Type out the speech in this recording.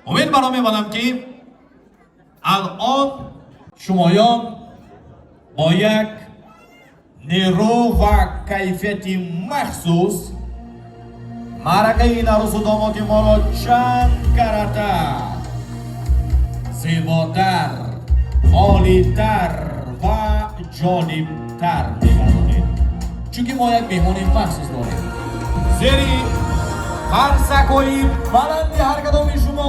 امیدوارم می‌بینم که الان شمایان با یک نیرو و کیفیت مخصوص معرکه این عروس و دامادی ما را چند کراتر زیباتر، عالی‌تر و جالب‌تر می‌گردانید، چون ما یک مهمان مخصوص داریم. زیری هر سکوی بلندی هر کدام شما